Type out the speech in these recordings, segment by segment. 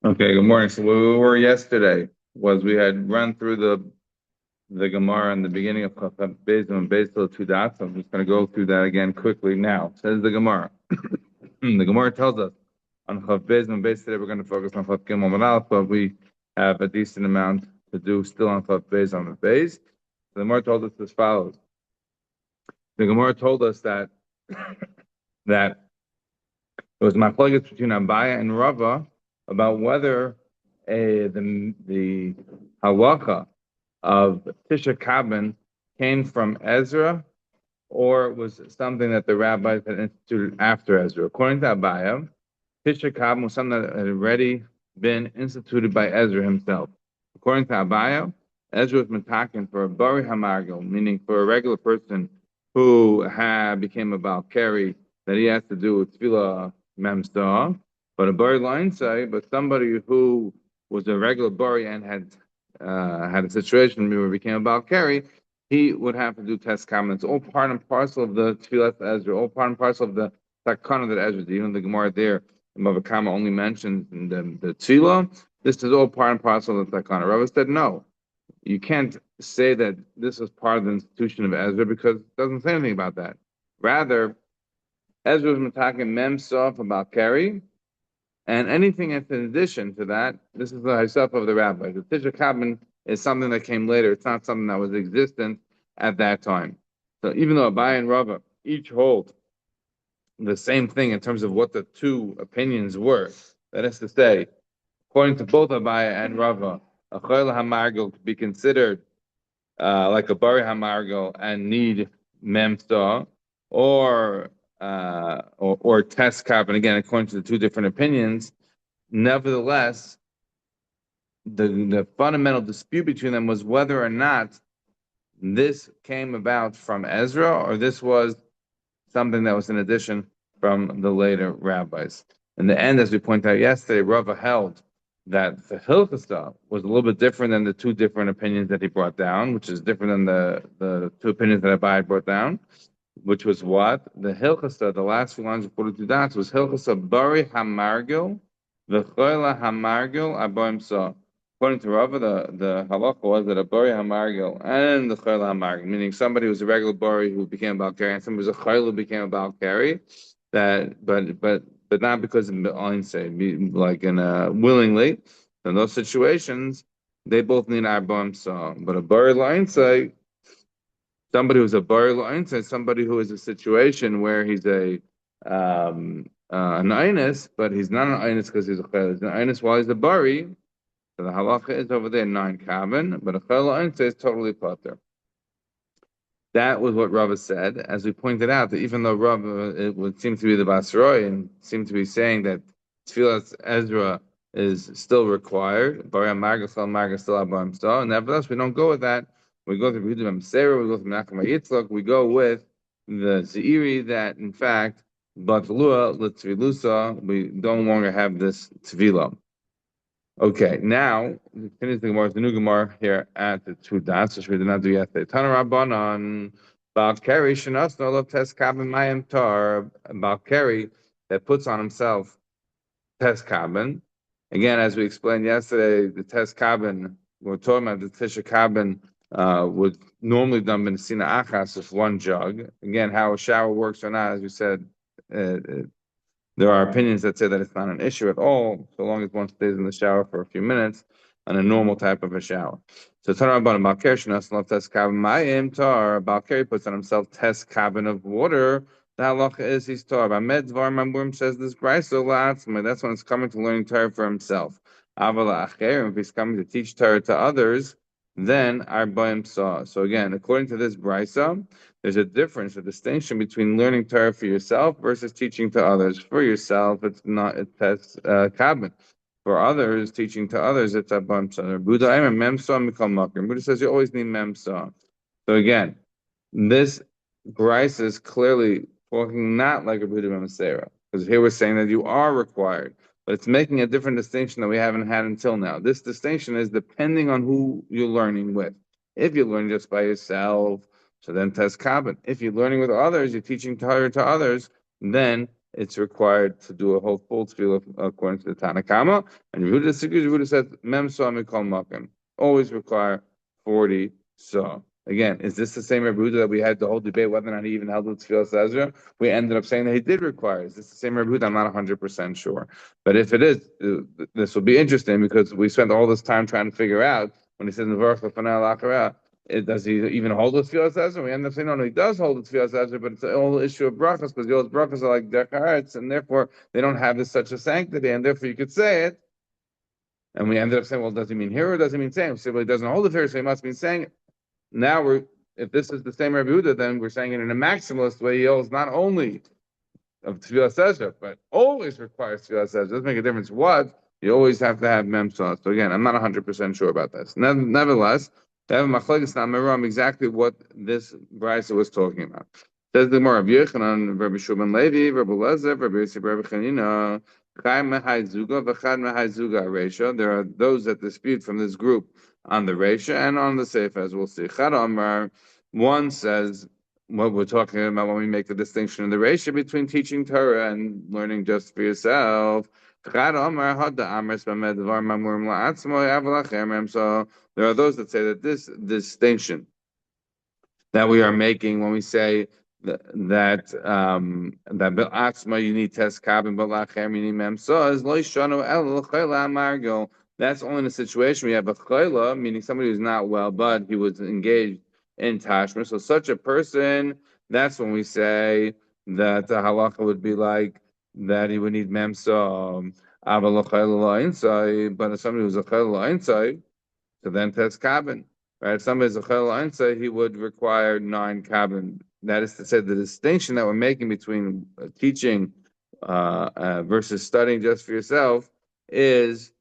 Okay, good morning. So where we were yesterday was we had run through the Gemara in the beginning of Chaf Beis and Beis till two dots. I'm just going to go through that again quickly now. Says the Gemara. The Gemara tells us on Chaf Beis and Beis today we're going to focus on Chaf Gimel and Aleph, but we have a decent amount to do still on Chaf Beis on the Beis. The Gemara told us as follows. The Gemara told us that it was machlokes between Abaya and Rava about whether the halacha of Tisha Kabin came from Ezra or was something that the rabbis had instituted after Ezra. According to Abaya, Tisha Kabin was something that had already been instituted by Ezra himself. According to Abaya, Ezra was mitaken for a bari hamargil, meaning for a regular person who became a balkari, that he has to do with tefillah memsa, but a bari line say, but somebody who was a regular bari and had a situation where he became a balkari, he would have to do test kamen. It's all part and parcel of the tefillah Ezra, all part and parcel of the takana that Ezra did. Even the Gemara there, Bava Kama only mentions the tefillah. This is all part and parcel of the takana. Rava said no. You can't say that this is part of the institution of Ezra because it doesn't say anything about that. Rather, Ezra was metaking mem sof about Keri, and anything in addition to that, this is the hisaf of the rabbi. The Tisha Kabin is something that came later. It's not something that was existent at that time. So even though Abai and Rava each hold the same thing in terms of what the two opinions were, that is to say, according to both Abai and Rava, a chayla hamargel could be considered like a bari hamargel and need memsa, or test cap. And again, according to the two different opinions, nevertheless, the fundamental dispute between them was whether or not this came about from Ezra or this was something that was in addition from the later rabbis. In the end, as we pointed out yesterday, Rava held that the Hilchasa was a little bit different than the two different opinions that he brought down, which is different than the two opinions that Abai brought down, which was what? The Hilchasa, the last few lines of 42 dots, was Hilchasa Bari Hamargil, the Choila Hamargil Aboim Sa. According to Rava, the halacha was that a Bari Hamargil and the Choila Hamargil, meaning somebody who was a regular Bari who became a Balkari and somebody who was a Choila who became a Balkari, but not because of Einstein, like in willingly. In those situations, they both need Arbam Sa. But a Bari Einstein, somebody who's a Bari Einstein, somebody who is a situation where he's an Einus, but he's not an Einus because he's a Chel. He's an Einus while he's a Bari. So the halacha is over there 9 but a Chel Einstein is totally potter. That was what Rava said. As we pointed out, that even though Rava, it would seem to be the Basroi and seem to be saying that Tfilas Ezra is still required, Baria Margasal Margasal Abarim Sal, and nevertheless, we don't go with that. We go through Yehudim Sarah, we go through Menachem Yitzchak, we go with the Zeiri that, in fact, Batlua Litzvilusa, we don't longer have this Tvila. Okay, now finish the Gemara, the new Gemara here at the two dots, which we did not do yesterday. Tana Rabbanon, Balkari Shanas no love test kabin mayim tar, Balkari that puts on himself test kabin. Again, as we explained yesterday, the test kabin, we're talking about the Tisha kabin would normally done in Sina Achas with one jug. Again, how a shower works or not, as we said, uh, there are opinions that say that it's not an issue at all, so long as one stays in the shower for a few minutes on a normal type of a shower. So Tanah about Balker Shnas test cabin Mayim Tar Balkari puts on himself test cabin of water. The halacha is he's Tar. Bamed Dvar Mamburim says this Braiso La'atzma. That's when it's coming to learning Torah for himself. Avala Acher, if he's coming to teach Torah to others, then Arbaim saw. So again, according to this Brisa, there's a difference, a distinction between learning Torah for yourself versus teaching to others. For yourself, it's not, it tests kabin. For others, teaching to others, it's a bamsa. Buddha memsa mikol makrim. Buddha says you always need memsa. So again, this Bryce is clearly talking not like a Buddha Memsera, because here we're saying that you are required, but it's making a different distinction that we haven't had until now. This distinction is depending on who you're learning with. If you're learning just by yourself, so then test kabin. If you're learning with others, you're teaching Torah to others, then it's required to do a whole full tefillah according to the Tanakama. And Yehuda says, Mem Saw Mikol Makim. Always require 40 saw. Again, is this the same Rebbe Huda that we had the whole debate whether or not he even held with Tefillah Ezra? We ended up saying that he did require. Is this the same Rebbe Huda? I'm not 100% sure. But if it is, this will be interesting because we spent all this time trying to figure out when he says Nevarach Lefanei Lachara, does he even hold the Tefillah Ezra? We end up saying, no, he does hold the Tefillah Ezra, but it's the whole issue of brachas because the old brachas are like decharetz, and therefore they don't have this such a sanctity, and therefore you could say it. And we ended up saying, well, does he mean here or does he mean saying? We said, well, he doesn't hold it here, so he must mean saying it. Now if this is the same Rebbe Huda, then we're saying it in a maximalist way. He holds not only of Tefillah Ezra, but always requires Tefillah Ezra. It doesn't make a difference what. You always have to have Mem Saw. So again, I'm not 100% sure about this. Nevertheless, they have Machlekes Namaram exactly what this Brisa was talking about. Says the Gemara, Rabbi Yochanan, Rabbi Shulman Levi, Rabbi Lezer, Rabbi Yosef, Rabbi Chanina, Chai Mehai Zuga, V'chad Mehai Zuga Reisha. There are those that dispute from this group on the Reisha and on the Seif, as we'll see. Chad Amar, one says, what we're talking about when we make the distinction in the ratio between teaching Torah and learning just for yourself. So there are those that say that this distinction that we are making when we say that Bilatzma you need teskab and Bilachem you need memsa is lo yishanu el l'chayla amargo. That's only in a situation where you have a chayla, meaning somebody who's not well, but he was engaged in tashma. So such a person, that's when we say that the halacha would be like that he would need memsa. But if somebody who's a chayla inside, so then teskabin. Right, if somebody's a chel einsa, he would require 9 kabin. That is to say, the distinction that we're making between teaching versus studying just for yourself is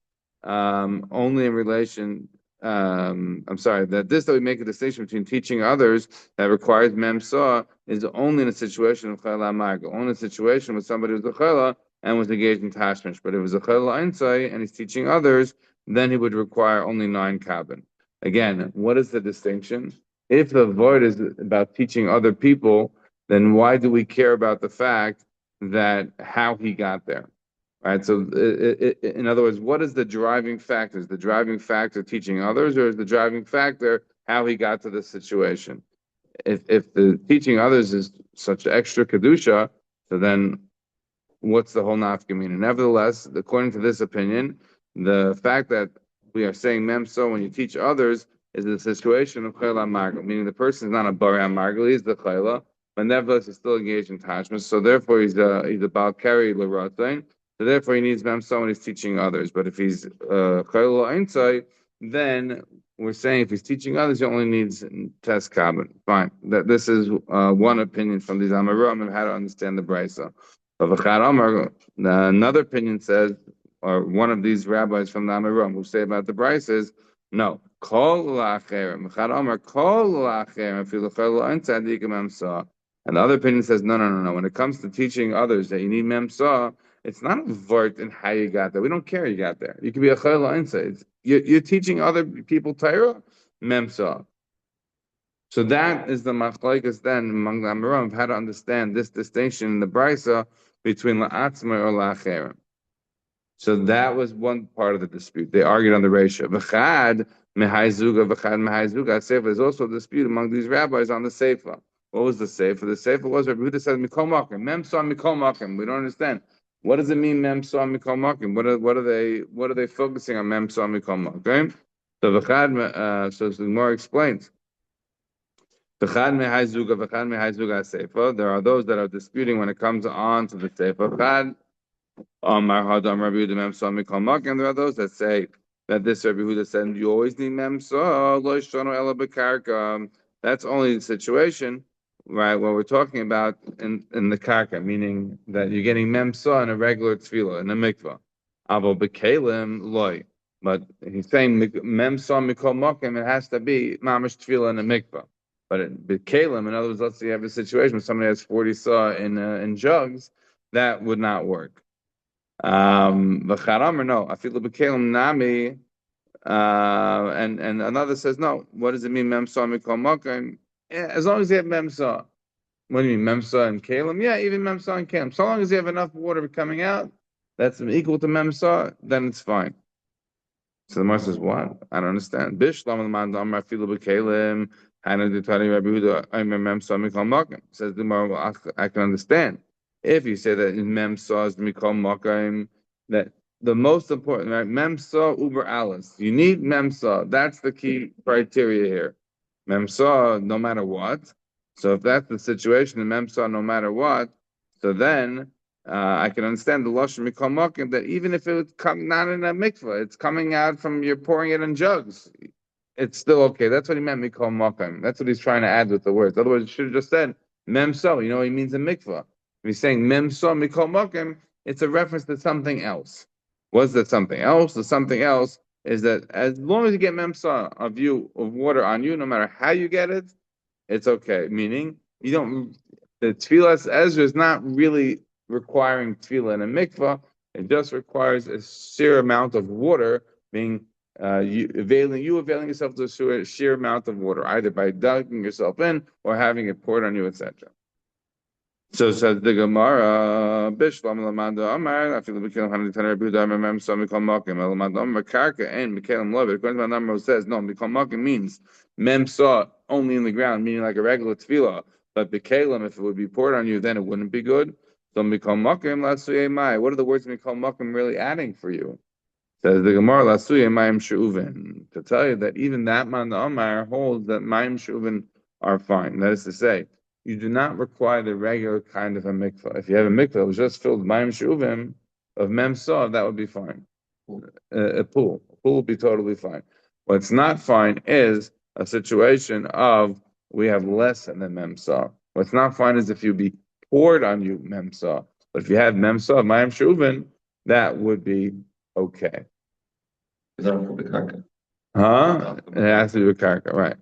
only in relation. I'm sorry, that we make a distinction between teaching others that requires memsa is only in a situation of chel amarga, only in a situation with somebody who's a chela and was engaged in tashmish. But if it was a chel einsa and he's teaching others, then he would require only 9 kabin. Again, what is the distinction? If the void is about teaching other people, then why do we care about the fact that how he got there? Right. So, in other words, what is the driving factor? Is the driving factor teaching others, or is the driving factor how he got to this situation? If the teaching others is such extra kedusha, so then what's the whole nafkamina? Nevertheless, according to this opinion, the fact that we are saying memso when you teach others is the situation of chayla margul, meaning the person is not a bari margul, he's the chayla, but nevertheless he's still engaged in tashmas. So therefore he's a bal kari l'rotain. So therefore he needs memso when he's teaching others. But if he's chayla einsai, then we're saying if he's teaching others, he only needs test kabin. Fine. This is one opinion from these Amarim of how to understand the brisa. Another opinion says, or one of these rabbis from the Amarim who say about the Bryce is, no, and the other opinion says, no. When it comes to teaching others that you need memsa, it's not a vort in how you got there. We don't care you got there. You can be a chayla inside. You're teaching other people Torah, memsa. So that is the machlokes then among the Amarim of how to understand this distinction in the Brisa between la'atzma or la'acherem. So that was one part of the dispute. They argued on the ratio. V'chad mehai zuga, v'chad mehai zuga. Seifa. There's also a dispute among these rabbis on the seifa. What was the seifa? The seifa was Rabbi Huda says mikol makim, mem saw mikol makim. We don't understand. What does it mean mem saw mikol makim? What are they focusing on mem saw mikol makim? So v'chad. So the Gemara explains. There are those that are disputing when it comes on to the seifa. And there are those that say that this Rabbi Huda said you always need memsa. That's only the situation, right? What we're talking about in the karka, meaning that you're getting memsa in a regular tefillah in a mikvah. Avo bekalim loy. But he's saying memsa mikol makim. It has to be mamish tefillah in a mikvah. But bekalim, in other words, let's say you have a situation where somebody has 40 saw in jugs, that would not work. V'charam or no, afilu b'kelim nami, and another says no. What does it mean memsa mikol makom? As long as you have memsa, What do you mean, Memsa and Kalim? Yeah, even Memsa and Kalim. So long as you have enough water coming out that's equal to Memsa, then it's fine. So the Gemara says, what? I don't understand. Bishlam al-man damar filu b'kelim, hana d'tari Rabbi Yehuda, aymer Memsa mikol makim. Says the Gemara, well, I can understand. If you say that in Memsa is mikol makim, that the most important, right? Memsa uber alis. You need Memsa. That's the key criteria here. Memsa, no matter what. So if that's the situation, the Memsa, no matter what, so then I can understand the lashon mikol makim that even if it's not in a mikvah, it's coming out from you're pouring it in jugs. It's still okay. That's what he meant mikol makim. That's what he's trying to add with the words. Otherwise, he should have just said memso. You know, he means a mikvah. If he's saying memso mikol makim, it's a reference to something else. What's that something else? The something else is that as long as you get memsa of water on you, no matter how you get it, it's okay. Meaning you don't. The tefillas Ezra is not really requiring tefillah in a mikvah. It just requires a sheer amount of water being you availing yourself to a sheer amount of water, either by dunking yourself in or having it poured on you, etc. So says the Gemara, Bishlam Lamanda Amar, I feel the Bikalim Hanadi Taner Buddha Mem Sami Kalmakim, Lamanda Amar Karka and Bikalim Love. According to my number says no, Bikalmakim means Mem saw only in the ground, meaning like a regular tefillah. But Bikalim, if it would be poured on you, then it wouldn't be good. So Mikalmakim Lasuye Mai. What are the words Mikalmakim really adding for you? Says the Gemara, Lasuye Mayim Sheuven. To tell you that even that Manda Amar holds that Mayim Sheuven are fine. That is to say, you do not require the regular kind of a mikvah. If you have a mikvah that was just filled with mayim shuvim of memsa, that would be fine. A pool would be totally fine. What's not fine is a situation of we have less than memsa. What's not fine is if you be poured on you memsa. But if you have memsa of mayim shuvim, that would be okay. Huh? It has to be with karka, right?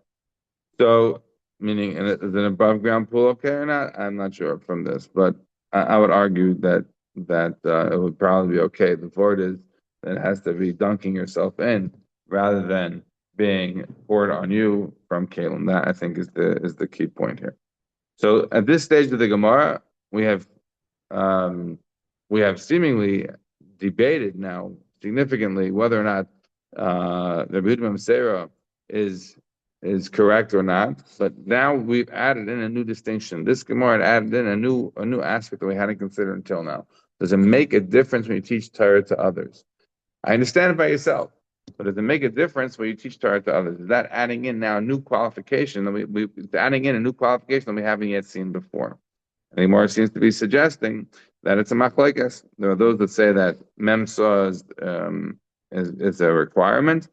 So. Meaning, is an above ground pool okay or not? I'm not sure from this, but I would argue that it would probably be okay. The word is that it has to be dunking yourself in rather than being poured on you from Kalim. That I think is the key point here. So at this stage of the Gemara, we have seemingly debated now significantly whether or not the Bidmam Sarah is correct or not, but now we've added in a new distinction. This Gemara added in a new aspect that we hadn't considered until now. Does it make a difference when you teach Torah to others? I understand it by yourself, but does it make a difference when you teach Torah to others? Is that adding in now a new qualification that we adding in a new qualification that we haven't yet seen before? And the Gemara seems to be suggesting that it's a machlekes. There are those that say that memsa is a requirement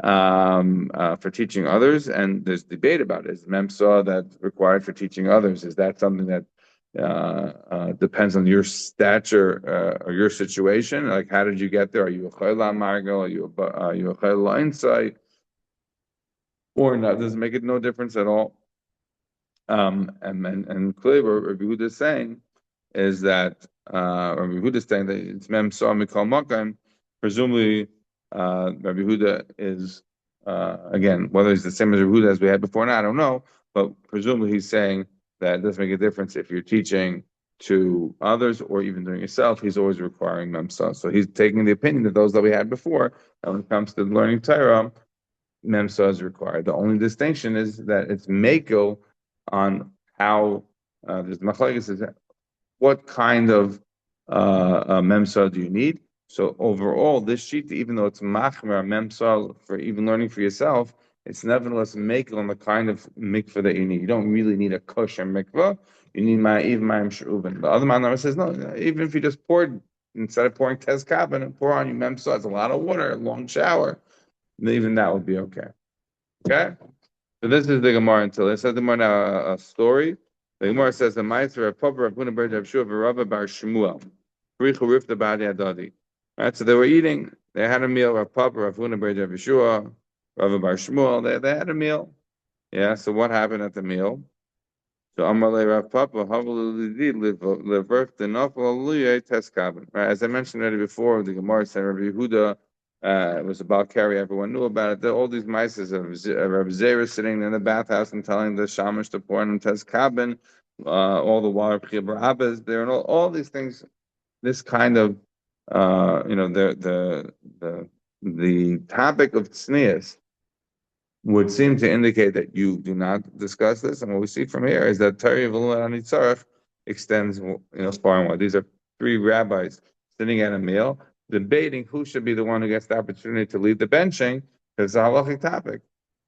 for teaching others, and there's debate about it. Is memsa that's required for teaching others? Is that something that depends on your stature or your situation? Like, how did you get there? Are you a chayla margo? Are you a chayla insight? Or not? Does it make it no difference at all? And clearly, what Rabbi Yehuda is saying is that Rabbi Yehuda is saying that it's memsa mikol makam. Presumably, Rabbi Yehuda is again, whether he's the same as Rabbi Yehuda as we had before, I don't know, but presumably he's saying that it doesn't make a difference if you're teaching to others or even doing yourself. He's always requiring memsa. So he's taking the opinion of those that we had before. And when it comes to learning Torah, memsa is required. The only distinction is that it's mako on how there's machlekes is what kind of memsa do you need. So overall, this sheet, even though it's machmer memsa for even learning for yourself, it's nevertheless makel on the kind of mikvah that you need. You don't really need a kosher mikvah. You need even mayim she'uven. The other man says no. Even if you just poured instead of pouring tezkabin and pour on you memsa, it's a lot of water, a long shower. Even that would be okay. Okay. So this is the Gemara until it says the Gemara now a story. The Gemara says the Meister of Papa of Huna Bar Shuv Rabba Bar Shmuel. Right, so they were eating. They had a meal. Rav Papa, Rav Huna Bar Yeshua, Rav Bar Shmuel. They had a meal. Yeah. So what happened at the meal? So Amalei Rav Papa, right. As I mentioned already before, the Gemara said Rabbi Yehuda was about carry. Everyone knew about it. All these mices of Rabbi Zera sitting in the bathhouse and telling the shamash to pour in tezkabin. all the water Abbas there, and all these things. This kind of, the topic of tznius would seem to indicate that you do not discuss this. And what we see from here is that Tari Tzarech extends, far and wide. These are three rabbis sitting at a meal, debating who should be the one who gets the opportunity to lead the benching, because it's a halachic topic,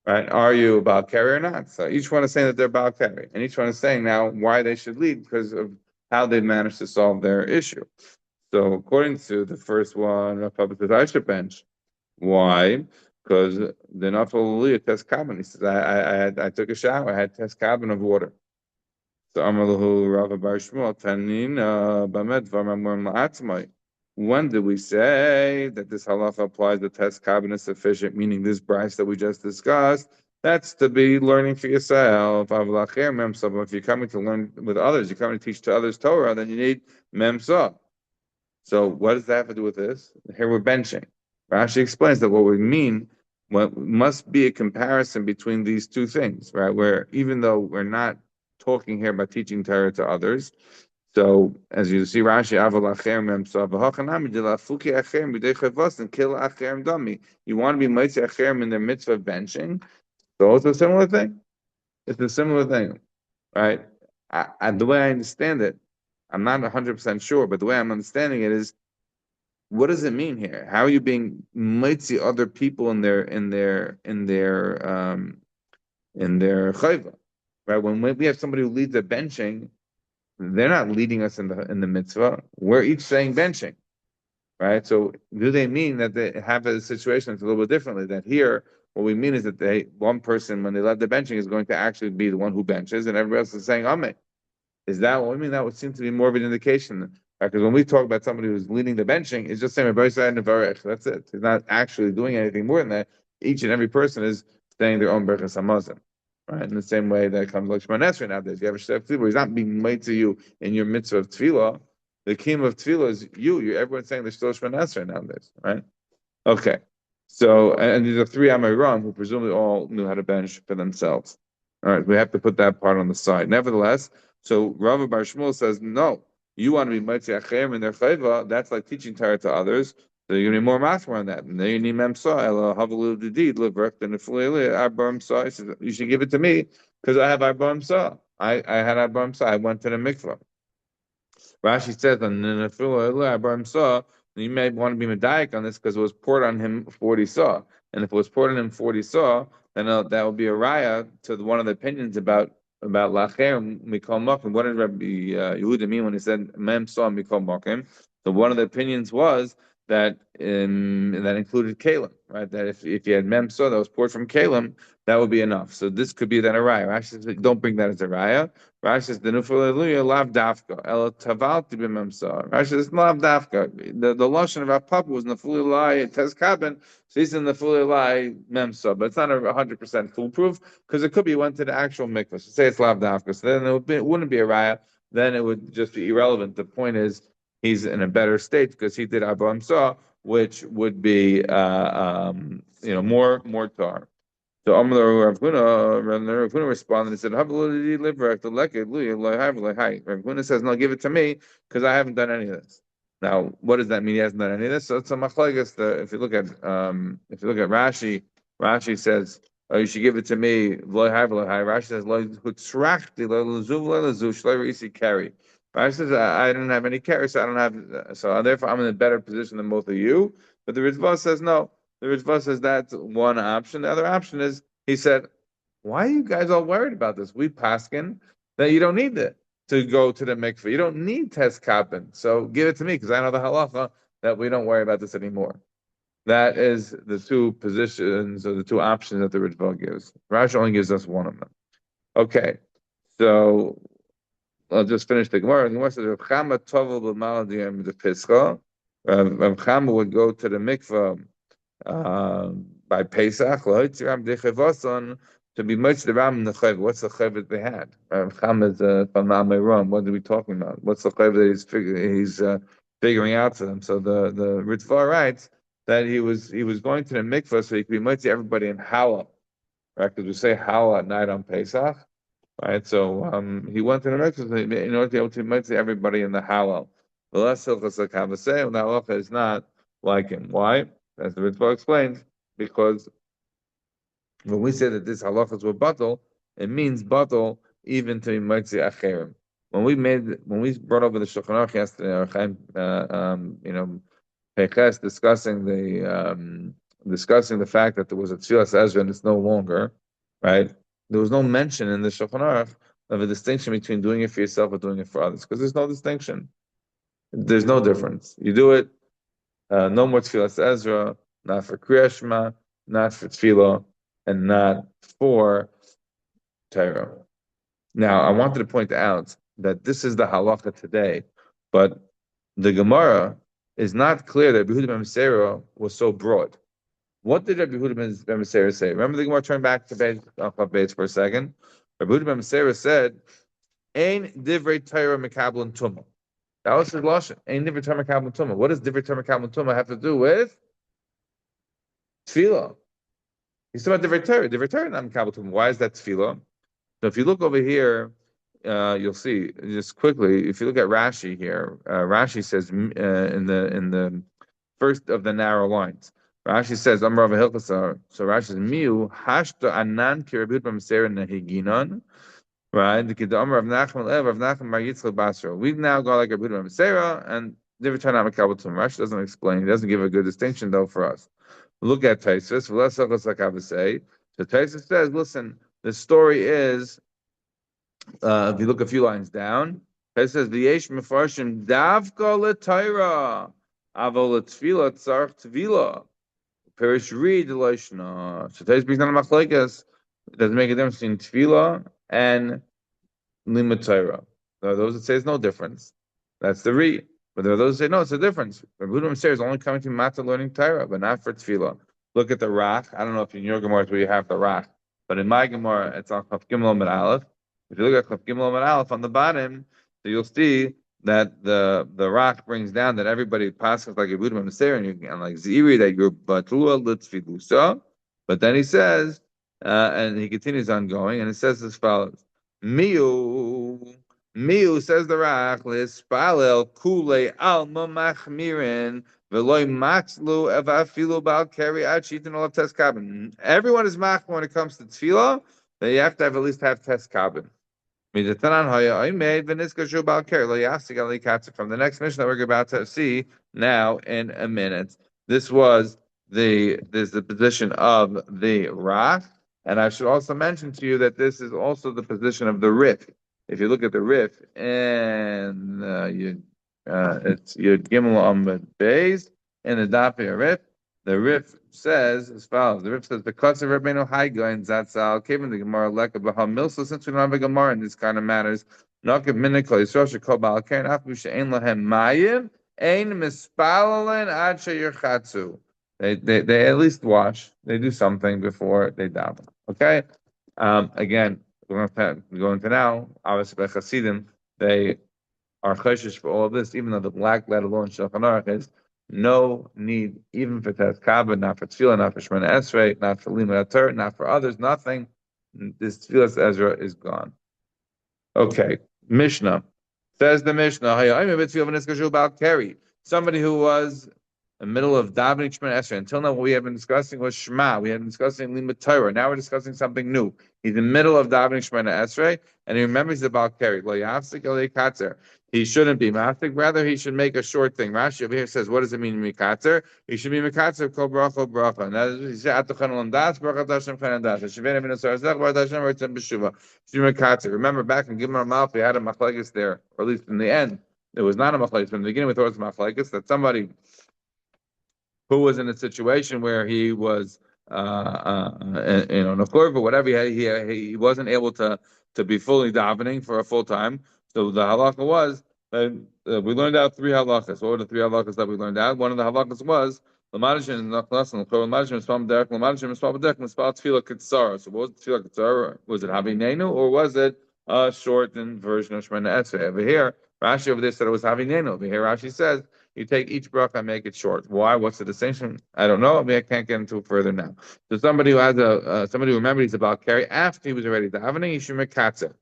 right? Are you about carry or not? So each one is saying that they're about carry, and each one is saying now why they should lead because of how they managed to solve their issue. So according to the first one, Rav Papa says I should bench. Why? Because the Nafal test carbon. He says I took a shower. I had test carbon of water. So Amalahu Rav Bar Shmuel Tanin Bamed Vamamur Ma'atzmai. When did we say that this halacha applies the test carbon is sufficient? Meaning this price that we just discussed. That's to be learning for yourself. If you're coming to learn with others, you're coming to teach to others Torah, then you need memsa. So what does that have to do with this? Here we're benching. Rashi explains that what we mean, what must be a comparison between these two things, right? Where even though we're not talking here about teaching Torah to others, so as you see, Rashi you want to be mitzvah acherem in their mitzvah of benching. So it's a similar thing. It's a similar thing, right? The way I understand it, I'm not 100% sure, but the way I'm understanding it is, what does it mean here? How are you being mitzi other people in their chayva, right? When we have somebody who leads a benching, they're not leading us in the mitzvah. We're each saying benching, right? So do they mean that they have a situation that's a little bit differently? That here, what we mean is that one person when they led the benching is going to actually be the one who benches, and everybody else is saying amen. Is that what I mean? That would seem to be more of an indication. Because when we talk about somebody who's leading the benching, it's just saying that's it. He's not actually doing anything more than that. Each and every person is saying their own berachas hamazon. Right? In the same way that comes like Shemon Esrei nowadays. You have a chef tzibur, he's not being made to you in your mitzvah of tefillah. The kiyum of tefillah is you. Everyone's saying there's still Shemon Esrei nowadays, right? Okay. So, and these are three Amiram who presumably all knew how to bench for themselves. All right, we have to put that part on the side. Nevertheless, so Rav Bar Shmuel says, no, you want to be Mitzi Achem in their chayva, that's like teaching Torah to others. So you're going to be more machmir on that. And then you need memsa, ela havalu didid, livrek, and arba memsa. He says, you should give it to me because I have arba memsa. I had arba memsa. I went to the mikvah. Rashi says, and then you may want to be medayik on this because it was poured on him 40 saw. And if it was poured on him 40 saw, then that would be a raya to one of the opinions about lacher mikol makim. What did Rabbi Yehuda mean when he said mem saw mikol makim? So one of the opinions was that that included kalim, right? That if you had mem saw that was poured from kalim, that would be enough. So this could be that a raya. Rashi says, don't bring that as a raya. Rashi says, the nufaleluya lav dafka el tavalti b'memsa. Rashi says, lav dafka. The lashon of our papa was nufalei tezkaben. So he's in the nufalei memsa, but it's not 100% foolproof because it could be went to the actual mikvah. So say it's lav dafka. So then it wouldn't be a raya. Then it would just be irrelevant. The point is, he's in a better state because he did Abba Hamsa, which would be more tar. So Rav Huna responded and said, Rav Huna says, no, give it to me because I haven't done any of this. Now, what does that mean? He hasn't done any of this. So it's a machlekes. If you look at Rashi, Rashi says, oh, you should give it to me. Rashi says, carry. Rashi says, I don't have any carry, so I don't have. So therefore, I'm in a better position than both of you. But the Ritva says no. The Ritva says that's one option. The other option is, he said, why are you guys all worried about this? We paskin that you don't need it to go to the mikveh. You don't need test kappen. So give it to me because I know the halacha that we don't worry about this anymore. That is the two positions or the two options that the Ritva gives. Rashi only gives us one of them. Okay, so I'll just finish the Gemara. The Gemara says, Rav Chama tovel b'maladiyam the Pischa. Rav Chama would go to the mikveh by Pesach, to be much the Ram in the Chayv. What's the Chayv that they had? Cham is from Ram. What are we talking about? What's the Chayv that he's figuring out to them? So the Ritva writes that he was going to the mikvah so he could be much everybody in Hala, right? Because we say Hala at night on Pesach. right? So he went to the mikvah in order to be able to mitzvah everybody in the halal. The less hilchas like Havasei, and the halacha is not like him. Why? As the Ritva explains, because when we say that this halachas were batal, it means batal even to mitzvah acherim. When we brought over the Shulchan Aruch yesterday, Peches discussing the fact that there was a Tfilas Ezra and it's no longer, right? There was no mention in the Shulchan Aruch of a distinction between doing it for yourself or doing it for others, because there's no distinction. There's no difference. You do it, no more Tfilas Ezra, not for Kriya Shema, not for Tfilah, and not for Torah. Now, I wanted to point out that this is the halacha today, but the Gemara is not clear that Yehuda ben Meseira was so broad. What did Rabbi Yehuda ben Meseira say? Remember the Gemara, turn back to Beis for a second. Rabbi Yehuda ben Meseira said, "Ein divrei Torah mekabel tumah." That was his lashon. Ein divrei Torah mekabel tumah. What does divrei Torah mekabel tumah have to do with tefillah? He's talking about divrei Torah. Divrei Torah not mekabel tumah. Why is that tefillah? So if you look over here, you'll see just quickly. If you look at Rashi here, Rashi says in the first of the narrow lines, Rashi says Amar Rav Hilchasar. So Rashi says Miu hashta anan kirabut b'mseir nehiginon. Right, the Amar of Nachman Lev of Nachman Mar Yitzchak Basra. We've now got like a Rabbi Meseira and different time Makabel Tum. Rashi doesn't explain. He doesn't give a good distinction though for us. Look at Taisus. Let's like I would say. So Taisus says, listen, the story is. If you look a few lines down, it says V'yesh mefarshim davka l'tayra avol l'tfila tzarch tvila perish read l'ishna. So Taisus brings down a machlekes. It doesn't make a difference between tefillah and limud Torah. There are those that say it's no difference. That's the read. But there are those that say no, it's a difference. Rabbi Yehuda is only coming to Matzah learning Torah, but not for tefillah. Look at the Rach. I don't know if in your Gemara where you have the Rach, but in my Gemara it's on Chaf Gimel Amud Aleph. If you look at Chaf Gimel Amud Aleph on the bottom, so you'll see that the Rach brings down that everybody passes like Rabbi Yehuda and like Ziri that you're batua litzfilusa. But then he says, and he continues on going, and it says as follows: Miu says the Rach lispalel kule alma machmirin veloy matzlu evafilu bal keri achitin olav tes kabin. Everyone is mach when it comes to tefillah. That you have to have at least have tes kabin. From the next mission that we're about to see now in a minute. This is the position of the Rach, and I should also mention to you that this is also the position of the Rif. If you look at the Rif, and it's Yud Gimel Amud Beis in the Daf Rif. The Rif says as follows. The Rif says, because of Rabbeinu Haiga and Zatzal, came in the Gemara Leka B'Ham Milsa, since we don't have a Gemara in these kind of matters, Nakav Minikol Yisrael Shekol Baal Keren Afu She'ein Lahem Mayim Ein Mispalalen Ad Sheyirchatzu. They at least wash. They do something before they daven. Okay. Again, we're going to go into now. Obviously, by Hasidim, they are choshesh for all of this, even though the black letter law in Shulchan Aruch is no need, even for Tes Kabbalah, not for Tefillah, not for Shemona Esrei, not for Limud Torah, not for others, nothing. This Tefillah Ezra is gone. Okay, Mishnah. Says the Mishnah, somebody who was in the middle of davening Shemona Esrei. Until now, what we have been discussing was Shema. We have been discussing Limud Torah. Now we're discussing something new. He's in the middle of davening Shemona Esrei, and he remembers about Keri. Lo yafsik ele katzer. He shouldn't be mafik. Rather, he should make a short thing. Rashi over here says, what does it mean, mikatzer? He should be mikatzer kol bracha bracha. And that is, he said, atochan olam das, bracha dashem chanan das. Shivena min asar zech, bracha dashem ritzem b'shuva. Should be mikatzer. Remember, back in Gimel Malf, we had a machlekes there, or at least in the end, it was not a machlekes. From the beginning, we thought it was a machlekes, that somebody who was in a situation where he was, in a floor, but whatever, he wasn't able to be fully davening for a full time. So the halakha was that we learned out 3 halakhas. What were the 3 halakhas that we learned out? One of the halakhas was l'madishin and l'madishin mispal derek l'madishin mispal derek mispal tefillah kitzara. So what was tefillah kitzara? Was it havinenu or was it a shortened version of Shemona Esrei? Over here, Rashi over there said it was havinenu. Over here, Rashi says you take each bracha and make it short. Why? What's the distinction? I don't know. I mean, I can't get into it further now. So somebody who has somebody who remembers he's about carry after he was already davening, he should make katzah.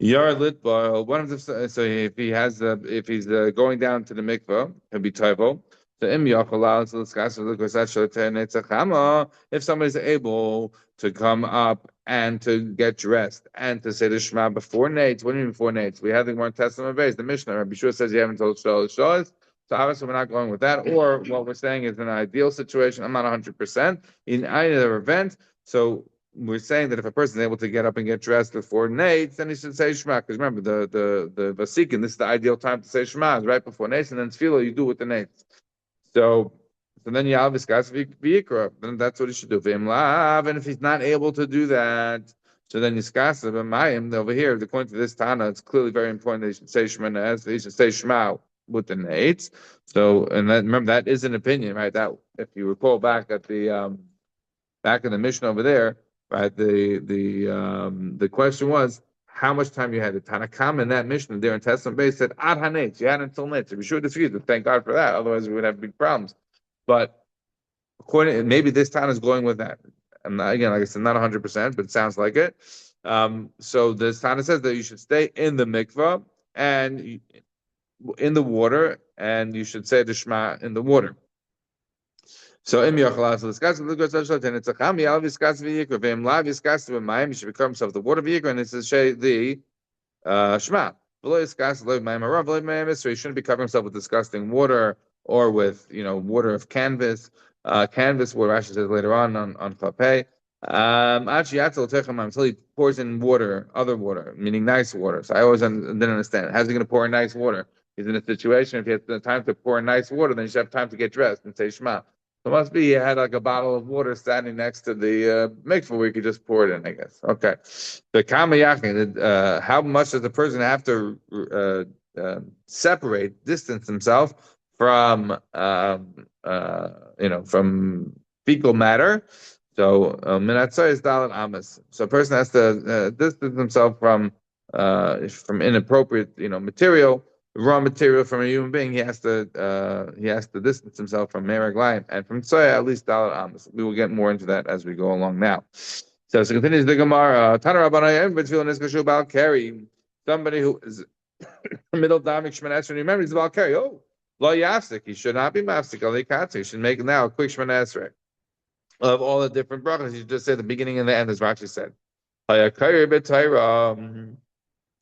Yar Litba, one of the so if he has if he's going down to the mikveh, he'll be toivo. So im yachalal to discuss the netzachama. If somebody's able to come up and to get dressed and to say the Shema before Nates, what do you mean before Nates? We have the more Testament base. The Mishnah, Rabbi Shua says you haven't told Shas. So obviously we're not going with that. Or what we're saying is an ideal situation. I'm not 100% in either event. So we're saying that if a person is able to get up and get dressed before Nate, then he should say Shema. Because remember, the Vasikin, this is the ideal time to say Shema, is right before Nate, and then Tefillah you do with the Nate. So, then you have discuss v'yikra. Then that's what he should do. And if he's not able to do that, so then discuss mayim over here. According to this Tana, it's clearly very important that he should say Shema. He should say Shema with the Nate. So, and then, remember that is an opinion, right? That if you recall back at the back in the Mishnah over there, right? The question was how much time you had. The Tanakam in that Mishnah there in Testament base said ad hanetz. You had until netz. Be sure to refuse it. Thank God for that. Otherwise, we would have big problems. But according, maybe this Tana is going with that. And again, like I said, not 100%, but it sounds like it. So this Tana says that you should stay in the mikvah and in the water, and you should say the Shema in the water. So im yochalas discuss the good social and it's a cham yal discuss v'yikra v'im la discuss v'mayim he should become himself the water v'yikra and it's the shema. V'lo discuss lo mayim harav v'lo mayim so he shouldn't be covering himself with disgusting water or with water of canvas canvas what Rashi says later on Chapei. Until he pours in water, other water, meaning nice water. So I always didn't understand. How's he going to pour in nice water? He's in a situation, if he has the time to pour in nice water, then he should have time to get dressed and say Shema. So it must be he had like a bottle of water standing next to the mikveh where he could just pour it in, I guess. Okay. The kamayachin, how much does the person have to separate, distance himself from, from fecal matter? So minatzah is dalat amas. So a person has to distance himself from inappropriate, material, raw material from a human being. He has to distance himself from meraglayim and from soya at least dalat amas. We will get more into that as we go along now. So continues the Gemara. Tana Rabbanayim b'tefillah nizkashu bal keri. Somebody who is middle damik shmanesra. Remember, he's about keri. Oh, lo yafsik. He should not be mafsik. Ali katzi. He should make now a quick shmanesra. Of all the different brachas, you just say the beginning and the end, as Rashi said.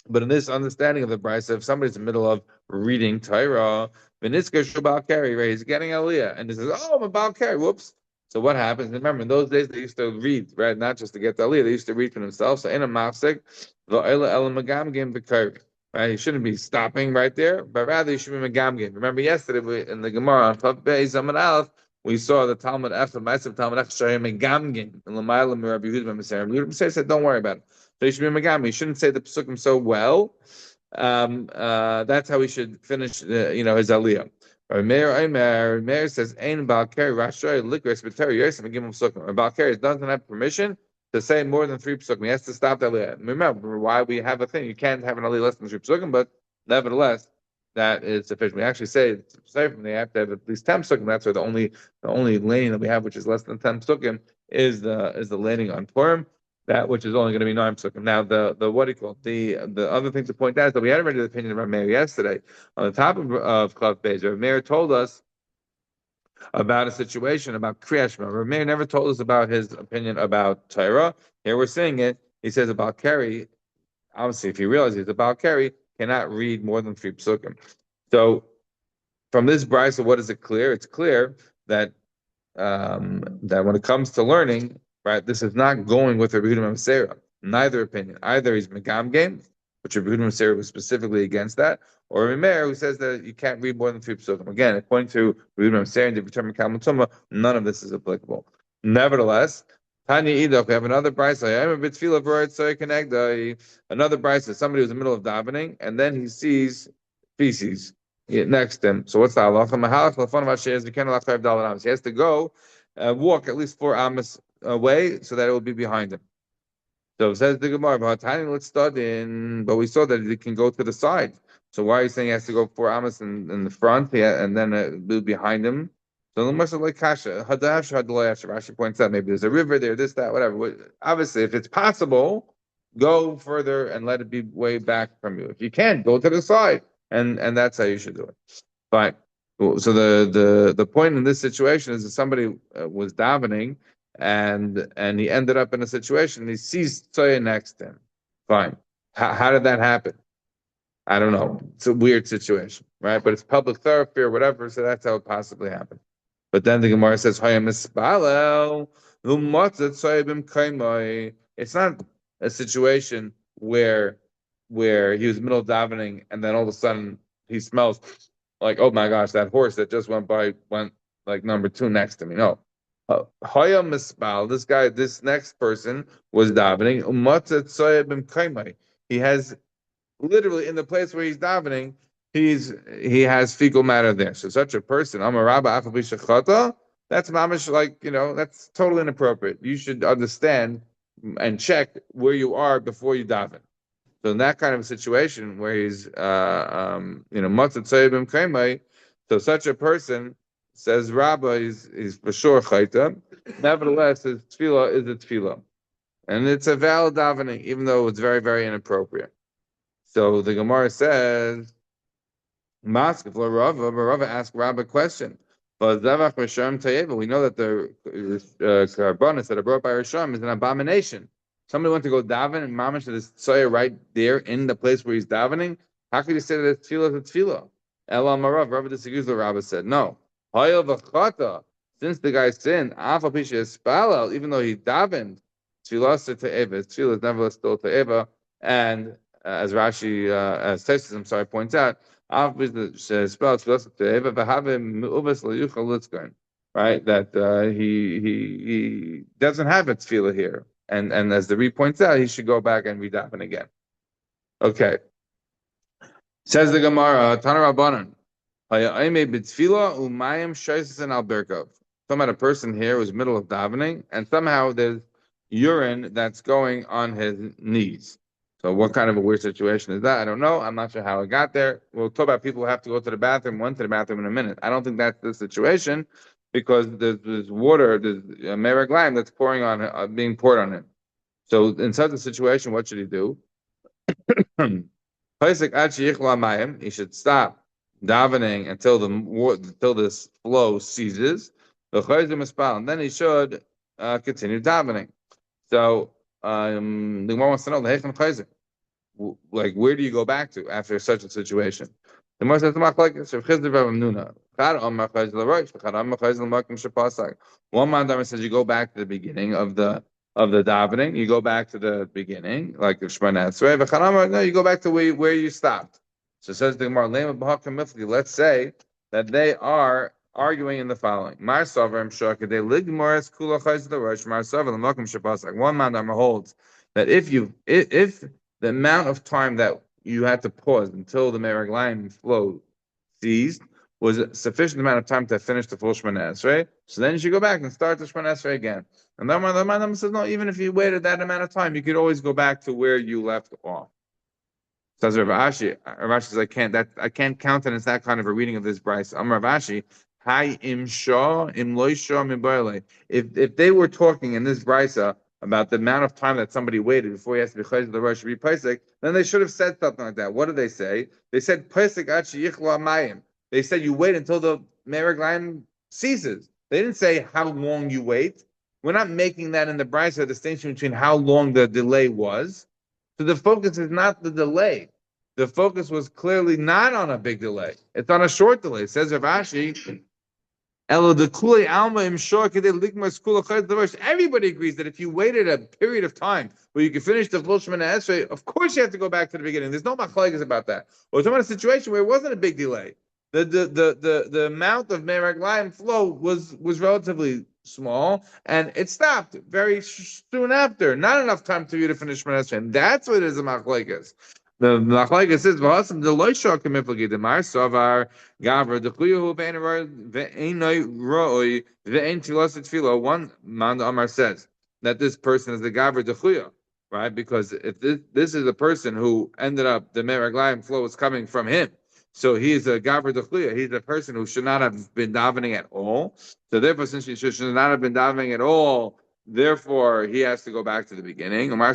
But in this understanding of the brisa, if somebody's in the middle of reading Torah, he's getting aliyah, and he says, "Oh, I'm about carry." Whoops. So what happens? Remember, in those days they used to read, right? Not just to get the aliyah, they used to read for themselves. So in a mafsek, right? You shouldn't be stopping right there, but rather you should be megamgim. Remember yesterday in the Gemara on Chaf Beis Amud Aleph, we saw the Talmud Echad, Ma'asav Talmud Echad Shayim Megamgim, and L'mayla Rabbi Yehuda ben Meser. Rabbi Yehuda said, "Don't worry about it." So you should be Megam. You shouldn't say the Pesukim so well. That's how we should finish, his Aliyah. Meir says, "Ein Balkari Rashay Likras B'Teri Yosef and Gimel Pesukim." Balkari doesn't have permission to say more than 3 Pesukim. He has to stop the Aliyah. Remember why we have a thing. You can't have an Aliyah less than 3 Pesukim, but nevertheless, that is sufficient. We actually say they have to have at least 10 Pesukim. That's why the only laning that we have, which is less than 10 Pesukim, is the laning on Purim. That which is only going to be 9 psukim. Now, the what do you call it? The other thing to point out is that we had already the opinion of Rav Meir yesterday. On the top of Klav Beis, Rav Meir told us about a situation about Kriyat Shema. Rav Meir never told us about his opinion about Torah. Here we're seeing it. He says about Keri. Obviously, if you realize he's about Keri, cannot read more than 3 psukim. So, from this brisa, what is it clear? It's clear that that when it comes to learning, right, this is not going with Rabbi Yehuda ben Meser. Neither opinion. Either he's Megamgem, which Rabbi Yehuda ben Meser was specifically against that, or Rabbi Meir, who says that you can't read more than 3 psukim. Again, according to Rabbi Yehuda ben Meser and the determined Kalmud Tumah, none of this is applicable. Nevertheless, Tanya Idach, we have another brisa. Another brisa. Somebody who's in the middle of davening, and then he sees feces next to him. So what's the halacha? He has to go walk at least 4 amas away so that it will be behind him. So it says the Gemara, let's start in, but we saw that he can go to the side. So why are you saying he has to go 4 amas in the front and then it will be behind him? So the Moshe like kasha, Rashi points out maybe there's a river there, this, that, whatever. Obviously, if it's possible, go further and let it be way back from you. If you can't, go to the side, and that's how you should do it. Fine. So the point in this situation is that somebody was davening, and he ended up in a situation. He sees Tzoya next to him. Fine. How did that happen? I don't know. It's a weird situation, right? But it's public thoroughfare, whatever. So that's how it possibly happened. But then the Gemara says, "Hayam mispalel umatzat soyabim kaimai." It's not a situation where he was in the middle of davening and then all of a sudden he smells like, oh my gosh, that horse that just went by went like number two next to me. No. Hayam mispal. This guy, this next person was davening. Umatzat soyabim kaimai. He has literally in the place where he's davening, he has fecal matter there. So such a person, that's mamish, like, that's totally inappropriate. You should understand and check where you are before you daven. So in that kind of a situation where he's matzah tzayibim kaimai, so such a person, says Rabba, is for sure chayta. Nevertheless, his tefillah is a tefillah, and it's a valid davening, even though it's very, very inappropriate. So the Gemara says, Maskef Rava asked Rabba a question. But Zavach Risham Tayeva, we know that the karbanis that are brought by Risham is an abomination. Somebody went to go daven and mamash to this tzoya right there in the place where he's davening. How could you say that it's tefillah is tefillah? Ela Marav, Rabba disagrees with Rabba said, no. Hayel v'chata, since the guy sinned, Afa Pisha Espalel, even though he davened, tefillah is te'eva, tefillah is nevertheless still te'eva, and as Rashi, as Tosfos, points out, right? That he doesn't have a tefillah here, and as the Re points out, he should go back and redaven again. Okay, says the Gemara, Tana Rabbanan, talking about a person here who's middle of davening, and somehow there's urine that's going on his knees. So what kind of a weird situation is that? I don't know. I'm not sure how it got there. We'll talk about people who have to go to the bathroom, went to the bathroom in a minute. I don't think that's the situation because there's water, there's a mereg lime that's being poured on him. So in such a situation, what should he do? He should stop davening until this flow ceases. And then he should continue davening. So the Gemara wants to know, like, where do you go back to after such a situation? The Gemara says, one man says you go back to the beginning of the davening, you go back to the beginning, like the Shemana Esrei. No, you go back to where you stopped. So says the Gemara, let's say that they are arguing in the following. One man holds that if the amount of time that you had to pause until the meraglayim flow ceased was a sufficient amount of time to finish the full Shemana Esrei, so then you should go back and start the Shemana Esrei again. And the Rambam says, no, even if you waited that amount of time, you could always go back to where you left off. Says Rav Ashi. Rav Ashi says, I can't countenance that kind of a reading of this Bryce. Rav Ashi, Hi im shah im loy shah mibarle. If they were talking in this brisa about the amount of time that somebody waited before he has to be chayz the rosh be pesach, then they should have said something like that. What did they say? They said pesach ad sheyichla mayim. They said you wait until the meraglayim ceases. They didn't say how long you wait. We're not making that in the brisa a distinction between how long the delay was. So the focus is not the delay. The focus was clearly not on a big delay. It's on a short delay. It says Rav Ashi, everybody agrees that if you waited a period of time where you could finish the full Shemana Esrei, of course you have to go back to the beginning. There's no machlokes about that. We're talking about a situation where it wasn't a big delay. The amount of meraglayim flow was relatively small, and it stopped very soon after. Not enough time for you to finish Shemana Esrei. And that's what it is a machlokes. The machlokes says v'hasam the loishah kemiflagi demar savar gavra dechuyahu ve'enoi roi ve'en tilaset tefillah. One man Amar says that this person is the gavra dechuyah, right? Because if this is a person who ended up the meraglayim flow is coming from him, so he's a gavra dechuyah. He's a person who should not have been davening at all. So therefore, since he should not have been davening at all, Therefore, he has to go back to the beginning. No, when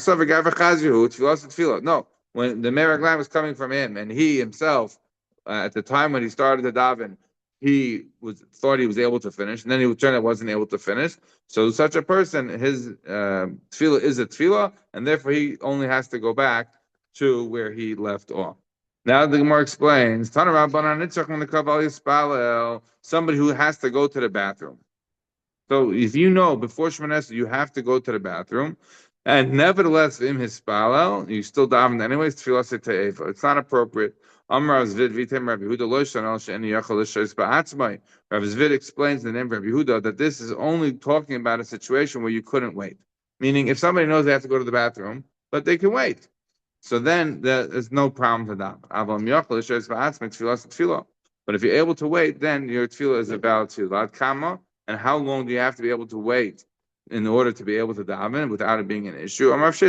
the Meraglim was coming from him, and he himself, at the time when he started the daven, thought he was able to finish, and then he turned out wasn't able to finish. So such a person, his tefillah is a tefillah, and therefore he only has to go back to where he left off. Now the Gemara explains, somebody who has to go to the bathroom. So if you know before Shemona Esrei you have to go to the bathroom, and nevertheless in his spalel, you still daven anyways. Tefillah te'eva. It's not appropriate. Amar Zvid Vitem Rabbi Yehuda lo shanal she'eni yachal l'shois ba'atzmai. Rabbi Zvid explains in the name of Rabbi Yehuda that this is only talking about a situation where you couldn't wait. Meaning, if somebody knows they have to go to the bathroom, but they can wait, so then there's no problem to daven. Aval yachal l'shois ba'atzmai tefillah. But if you're able to wait, then your tefillah is about tefillah kama. And how long do you have to be able to wait in order to be able to daven without it being an issue? If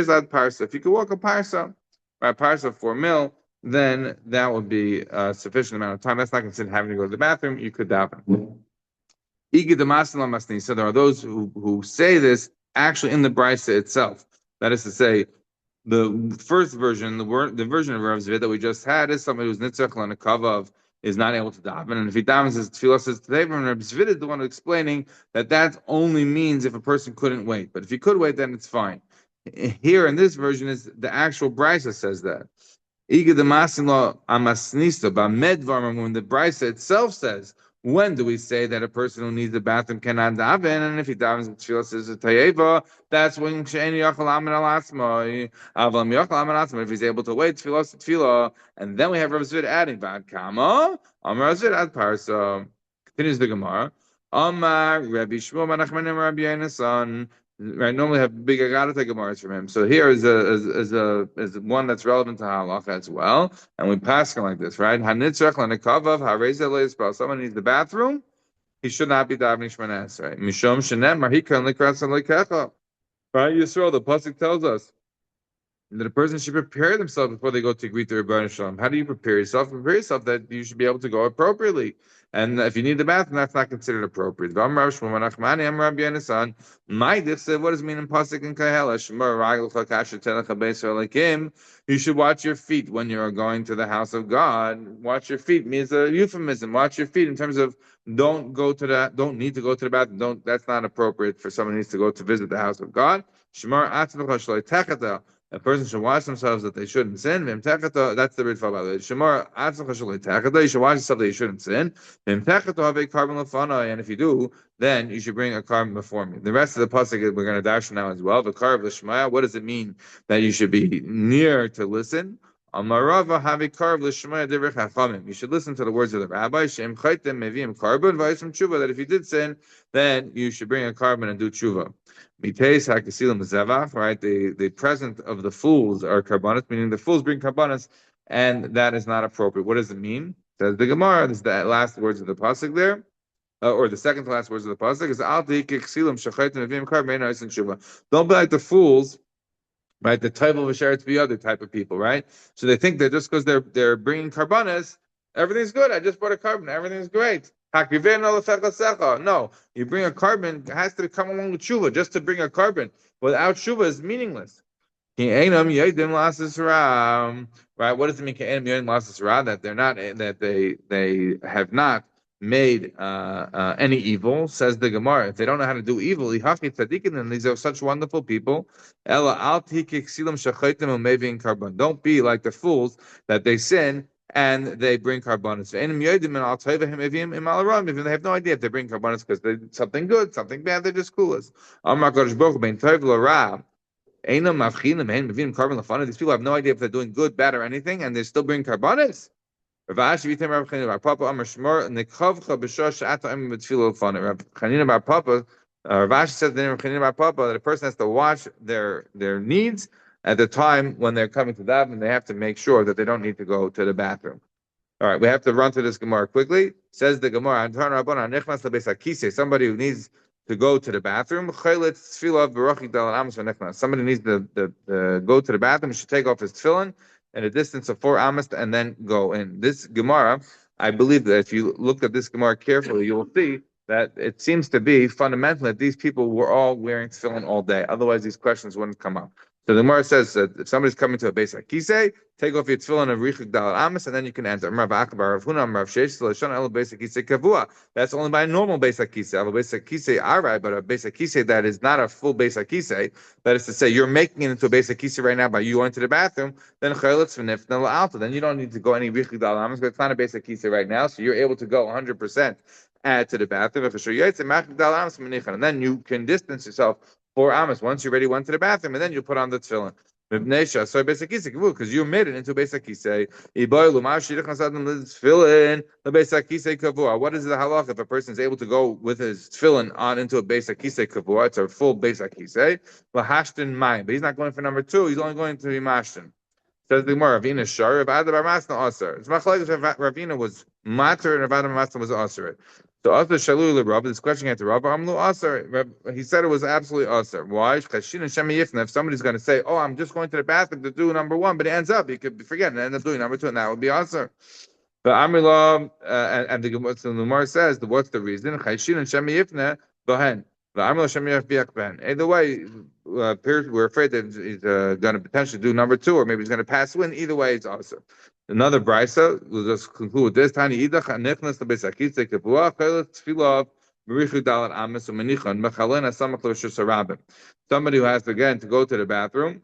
you could walk a parsa, right, parsa 4 mil, then that would be a sufficient amount of time. That's not considered having to go to the bathroom. You could daven. So there are those who say this actually in the brisa itself. That is to say, the first version, the version of Rav Zvid that we just had is somebody who's nitzach on a kavav is not able to daven, and if he davens his tefillah says today, and Rav Zvid is the one explaining that only means if a person couldn't wait. But if he could wait, then it's fine. Here in this version is the actual brisa says that. When the brisa itself says, when do we say that a person who needs the bathroom cannot daven? And if he davens the tefillah says tayeva, that's when she'eni yachal amen al atzmai. Aval yachal amen al atzmai. If he's able to wait, tefillah. And then we have Rav Zvid adding bad kama. Amar Rav Zvid ad parsa. Continues the Gemara. Amar Rabbi Shmuel Menachem Rabbi Yonasan. Right, normally have big Agadata Gemaras from him. So here is one that's relevant to halacha as well, and we pass it like this, right? Hanitzrach lanekavav hareza leisbal. Someone needs the bathroom, he should not be davening Shemona Esrei. Mishom shenem marhikan likras lekecha. Right, Yisrael. The pasuk tells us that a person should prepare themselves before they go to greet the Rebbeinu Shalom. How do you prepare yourself? Prepare yourself that you should be able to go appropriately. And if you need the bathroom, that's not considered appropriate. What does it mean in pasuk in Kahela? You should watch your feet when you are going to the house of God. Watch your feet means a euphemism. Watch your feet in terms of don't need to go to the bathroom. That's not appropriate for someone who needs to go to visit the house of God. A person should watch themselves that they shouldn't sin. That's the Ritva, by the way. You should watch yourself that you shouldn't sin. And if you do, then you should bring a carbon before me. The rest of the pasuk we're going to dash now as well. What does it mean that you should be near to listen? You should listen to the words of the rabbi. That if you did sin, then you should bring a carbon and do tshuva. Right? The present of the fools are karbanos, meaning the fools bring karbanos, and that is not appropriate. What does it mean? Says the Gemara. This is the last words of the pasuk there, or the second to last words of the pasuk is don't be like the fools. Right, the type of Asheretz B'Yadu type of people, right? So they think that just because they're bringing karbanas, everything's good. I just brought a carbon, everything's great. No, you bring a carbon, it has to come along with tshuva. Just to bring a carbon without tshuva is meaningless. Right? What does it mean? That they're not, that they have not made any evil, says the Gemara. If they don't know how to do evil, then these are such wonderful people. Don't be like the fools that they sin and they bring karbanos. They have no idea if they bring karbanos because they're something good, something bad, they're just clueless. These people have no idea if they're doing good, bad, or anything, and they still bring karbanos. Rav Ashi says that a person has to watch their needs at the time when they're coming to daven, and they have to make sure that they don't need to go to the bathroom. All right, we have to run through this Gemara quickly. Says the Gemara, somebody who needs to go to the bathroom. Somebody needs to go to the bathroom, should take off his tefillin at a distance of 4 amas and then go in. This Gemara, I believe that if you look at this Gemara carefully, you will see that it seems to be fundamentally that these people were all wearing tefillin all day. Otherwise, these questions wouldn't come up. So the Gemara says that if somebody's coming to a base like Kisei, take off your tefillin of Richik Dal Amis, and then you can enter. That's only by a normal base like Kisei. A base like Kisei Arai, but a base like Kisei that is not a full base like Kisei. That is to say, you're making it into a base like Kisei right now by you going to the bathroom. Then then you don't need to go any Richik Dal Amis, but it's not a base like Kisei right now, so you're able to go 100%. Add to the bathroom, and then you can distance yourself 4 amos. Once you already went to the bathroom, and then you put on the tefillin. Because you made it into basic kisei. What is the halach if a person is able to go with his tefillin on into a basic kisei kavua? It's a full basic kisei. But he's not going for number 2. He's only going to be mashtin. Says the Gemara, Ravina shar, Rav Ada bar Masna aser. It's machlekes Ravina was matter and Rav Ada bar Masna was aser. So also shalu leRav. This question came to Rav Amlu aser. He said it was absolutely aser. Why? If somebody's going to say, "Oh, I'm just going to the bathroom to do number 1," but it ends up, you could forget and end up doing number 2, and that would be aser. But Amrila and the Gemara says, what's the reason? Either way, we're afraid that he's going to potentially do number 2, or maybe he's going to pass win. Either way, it's awesome. Another brisa. We'll just conclude with this. Tani idach nechnas lebesakitze kavua chelet tefillah b'richu dalat ames u'menichon mechalin asamach l'rishus harabim. Somebody who has to go to the bathroom.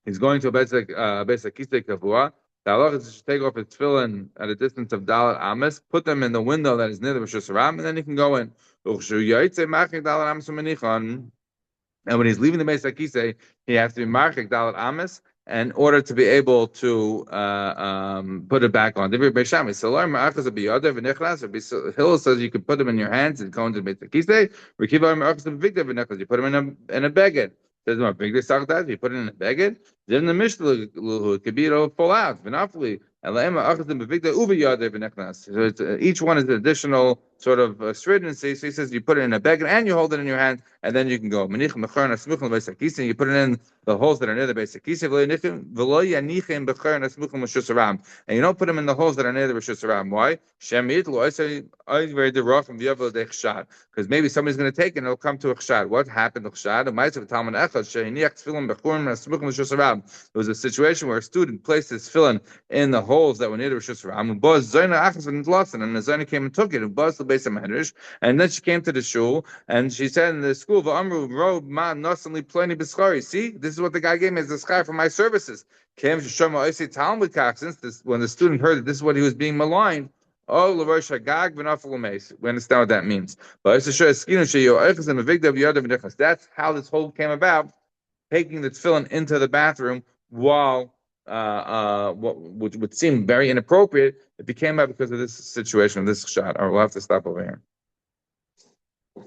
He's going to a besakitze kavua. The halach is to take off his tefillin at a distance of dalat ames, put them in the window that is near the rishus harabim, and then he can go in. And when he's leaving the Beis HaKisei, he has to be marchik dalat ames in order to be able to put it back on. Hill says you can put them in your hands and go into the Beis HaKisei. You put them in a beged. Says my big that you put it in a beged. Then the Mishnah could be fall out. So it's, each one is an additional sort of stringency. So he says you put it in a bag and you hold it in your hand, and then you can go. And you put it in the holes that are near the basic kisei, and you don't put them in the holes that are near the rishus haram. Why? Because maybe somebody's going to take it and it'll come to a chshad. What happened to chshad? There was a situation where a student placed his tefillin in the holes that were near the Rishus Ram. And the Zayna came and took it. And Buzz the base of Medrash. And then she came to the shul and she said in the school, see, this is what the guy gave me as a schar for my services. Since when the student heard that this is what he was being maligned, oh, we understand what that means. That's how this whole came about, taking the tefillin into the bathroom while what would seem very inappropriate. It became out because of this situation, of this shot. All right, we'll have to stop over here.